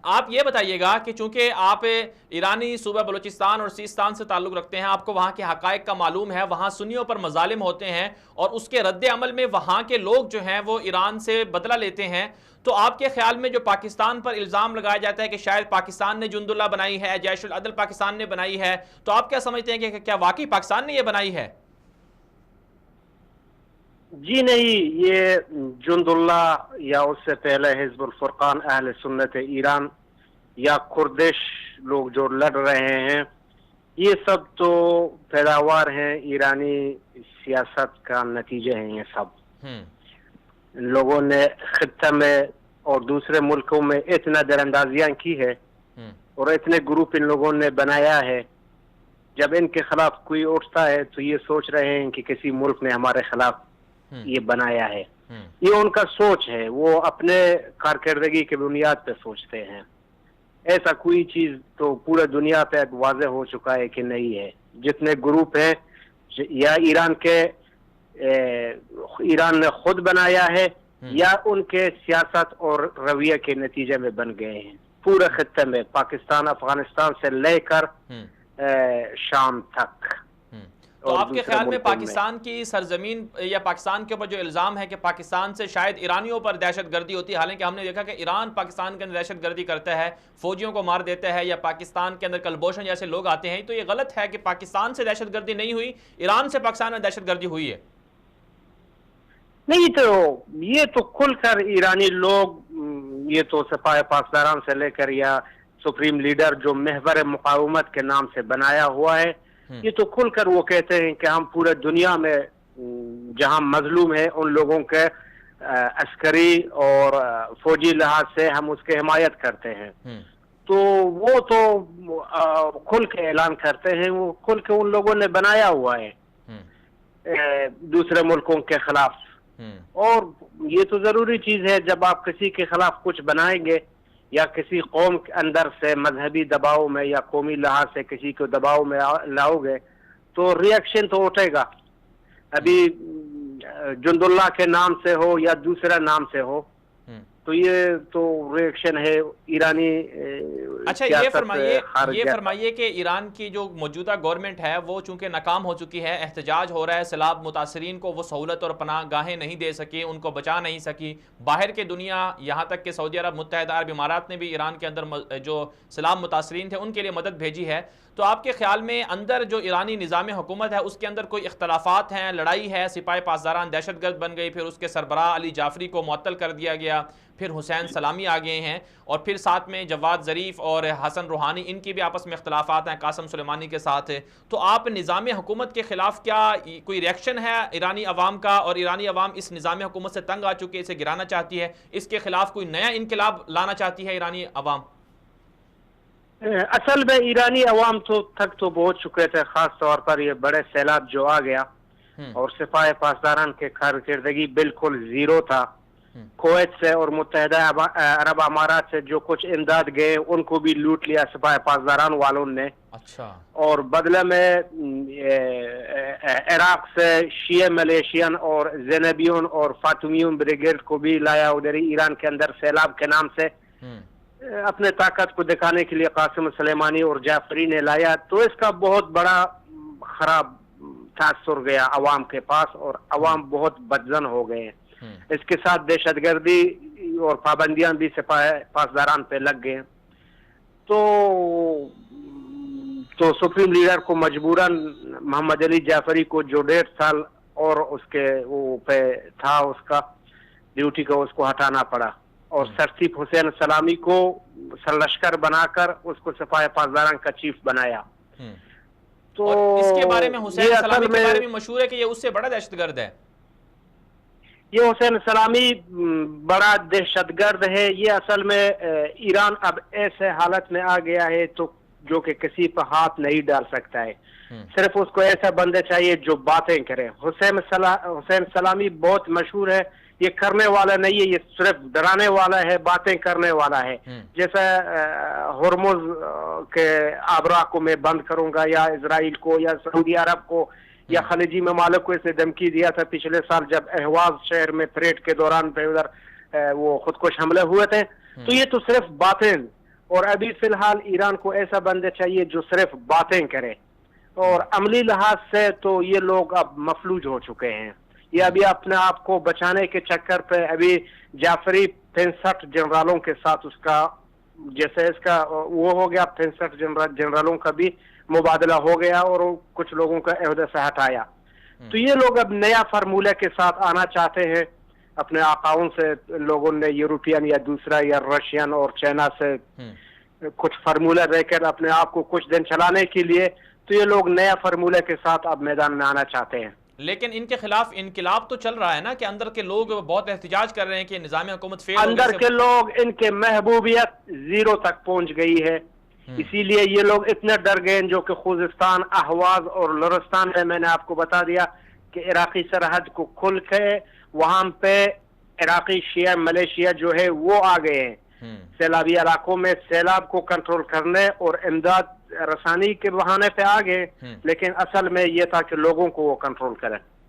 आप ये बताइएगा कि चूंकि आप ईरानी सूबा बलूचिस्तान और सिस्तान से ताल्लुक़ रखते हैं, आपको वहाँ के हक़ाइक़ का मालूम है, वहाँ सुन्नियों पर मज़ालिम होते हैं और उसके रद्द अमल में वहाँ के लोग जो हैं वो ईरान से बदला लेते हैं। तो आपके ख्याल में जो पाकिस्तान पर इल्ज़ाम लगाया जाता है कि शायद पाकिस्तान ने जुंदुल्लाह बनाई है, जैश उल अदल पाकिस्तान ने बनाई है, तो आप क्या समझते हैं कि क्या वाकई पाकिस्तान ने यह बनाई है? जी नहीं, ये जुंदुल्लाह या उससे पहले हिज़्बुल फुरकान अहले सुन्नत ईरान या कुर्दिश लोग जो लड़ रहे हैं, ये सब तो पैदावार हैं ईरानी सियासत का नतीजे हैं। ये सब लोगों ने खित्ते में और दूसरे मुल्कों में इतना दरअंदाजियां की है और इतने ग्रुप इन लोगों ने बनाया है, जब इनके खिलाफ कोई उठता है तो ये सोच रहे हैं कि किसी मुल्क ने हमारे खिलाफ ये बनाया है। ये उनका सोच है, वो अपने कारकर्दगी की बुनियाद पे सोचते हैं। ऐसा कोई चीज तो पूरे दुनिया पे वाज़ेह हो चुका है कि नहीं है। जितने ग्रुप हैं या ईरान ने खुद बनाया है या उनके सियासत और रवैये के नतीजे में बन गए हैं। पूरे खित्ते में पाकिस्तान अफगानिस्तान से लेकर शाम तक। तो आपके ख्याल में पाकिस्तान की सरजमीन या पाकिस्तान के ऊपर जो इल्ज़ाम है कि पाकिस्तान से शायद ईरानियों पर दहशतगर्दी होती है, हालांकि हमने देखा कि ईरान पाकिस्तान के अंदर दहशतगर्दी करता है, फौजियों को मार देता है, या पाकिस्तान के अंदर कलभूषण जैसे लोग आते हैं, तो ये गलत है कि पाकिस्तान से दहशतगर्दी नहीं हुई, ईरान से पाकिस्तान में दहशतगर्दी हुई है? नहीं, तो ये तो खुलकर ईरानी लोग, ये तो सिपाही पासदारान से लेकर या सुप्रीम लीडर जो महवर मुकावमत के नाम से बनाया हुआ है, ये तो खुलकर वो कहते हैं कि हम पूरे दुनिया में जहां मजलूम है उन लोगों के अस्करी और फौजी लिहाज से हम उसके हिमायत करते हैं। तो वो तो खुल के ऐलान करते हैं, वो खुल के उन लोगों ने बनाया हुआ है दूसरे मुल्कों के खिलाफ। और ये तो जरूरी चीज है, जब आप किसी के खिलाफ कुछ बनाएंगे या किसी कौम के अंदर से मजहबी दबाव में या कौमी लिहाज से किसी को दबाव में लाओगे तो रिएक्शन तो उठेगा। अभी जुंदुल्लाह के नाम से हो या दूसरा नाम से हो, तो ये तो रिएक्शन है ईरानी। अच्छा, ये फरमाइए कि ईरान की जो मौजूदा गवर्नमेंट है वो चूंकि नाकाम हो चुकी है, एहतजाज हो रहा है, सैलाब मुतासरीन को वो सहूलत और पनाह गाहें नहीं दे सकी, उनको बचा नहीं सकी, बाहर के दुनिया यहाँ तक कि सऊदी अरब, मुत्तहिदा अरब इमारात ने भी ईरान के अंदर जो सैलाब मुतासरीन थे उनके लिए मदद भेजी है। तो आपके ख्याल में अंदर जो ईरानी निज़ाम हुकूमत है उसके अंदर कोई इख्तलाफात हैं, लड़ाई है, सिपाही पासदारान दहशतगर्द बन गई, फिर उसके सरबराह अली जाफरी को मुअत्तल कर दिया गया, फिर हुसैन सलामी आ गए हैं, और फिर साथ में जवाद ज़रीफ और हसन रूहानी इनकी भी आपस में इख्तलाफात हैं कासिम सुलेमानी के साथ। तो आप निज़ाम हुकूमत के ख़िलाफ़ क्या कोई रिएक्शन है ईरानी अवाम का, और ईरानी अवाम इस निज़ाम हुकूमत से तंग आ चुकी है, इसे गिराना चाहती है, इसके खिलाफ कोई नया इनकलाब लाना चाहती है ईरानी अवाम? असल में ईरानी अवाम तो थक तो बहुत चुके थे, खास तौर पर ये बड़े सैलाब जो आ गया और सिपाही पासदारान के कारकर्दगी बिल्कुल जीरो था। कुवैत से और मुत्तहिदा अरब अमारात से जो कुछ इमदाद गए उनको भी लूट लिया सिपाही पासदारान वालों ने। अच्छा। और बदले में इराक से शिया मलेशियन और ज़ैनबियोन और फातिमियों ब्रिगेड को भी लाया उधर ही ईरान के अंदर सैलाब के नाम से अपने ताकत को दिखाने के लिए कासिम सुलेमानी और जाफरी ने लाया। तो इसका बहुत बड़ा खराब तासुर गया अवाम के पास और अवाम बहुत बदजन हो गए। इसके साथ दहशतगर्दी और पाबंदियां भी सिपाही पासदारान पे लग गए। तो सुप्रीम लीडर को मजबूरन मोहम्मद अली जाफरी को जो 1.5 साल और उसके वो पे था उसका ड्यूटी का, उसको हटाना पड़ा और सरसीफ हुसैन सलामी को सरलश्कर बनाकर उसको सिपाही पासदारान का चीफ बनाया। तो इसके बारे में हुसैन सलामी के बारे में मशहूर है कि ये उससे बड़ा दहशतगर्द है। ये हुसैन सलामी बड़ा दहशतगर्द है। ये असल में ईरान अब ऐसे हालत में आ गया है तो जो कि किसी पर हाथ नहीं डाल सकता है। सिर्फ उसको ऐसा बंदे चाहिए जो बातें करे। हुसैन सलामी बहुत मशहूर है, ये करने वाला नहीं है, ये सिर्फ डराने वाला है, बातें करने वाला है। जैसे हुर्मुज के आबरा को मैं बंद करूंगा या इजराइल को या सऊदी अरब को या खलीजी ममालिक को इसने धमकी दिया था पिछले साल जब अहवाज शहर में परेड के दौरान पे उधर वो खुदकुश हमले हुए थे। तो ये तो सिर्फ बातें, और अभी फिलहाल ईरान को ऐसा बंदे चाहिए जो सिर्फ बातें करे, और अमली लिहाज से तो ये लोग अब मफलूज हो चुके हैं। ये अभी अपने आप को बचाने के चक्कर पे अभी जाफरी 65 जनरलों के साथ उसका जैसे इसका वो हो गया, 65 जनरलों का भी मुबादला हो गया और कुछ लोगों का अहदे से हटाया। तो ये लोग अब नया फार्मूले के साथ आना चाहते हैं अपने आकाओं से। लोगों ने यूरोपियन या दूसरा या रशियन और चाइना से कुछ फार्मूला देकर अपने आप को कुछ दिन चलाने के लिए, तो ये लोग नया फार्मूले के साथ अब मैदान में आना चाहते हैं। लेकिन इनके खिलाफ इनकलाब तो चल रहा है ना, कि अंदर के लोग बहुत एहतजाज कर रहे हैं कि निज़ाम हुकूमत फेल हो गया। अंदर के लोग, इनके महबूबियत 0 तक पहुंच गई है, इसीलिए ये लोग इतने डर गए जो कि खुजिस्तान, अहवाज और लुरिस्तान में मैंने आपको बता दिया कि इराकी सरहद को खुल के वहां पे इराकी शिया मलेशिया जो है वो आ गए हैं सैलाबी इलाकों में सैलाब को कंट्रोल करने और इमदाद रसानी के बहाने पे आ गए, लेकिन असल में ये था कि लोगों को वो कंट्रोल करें।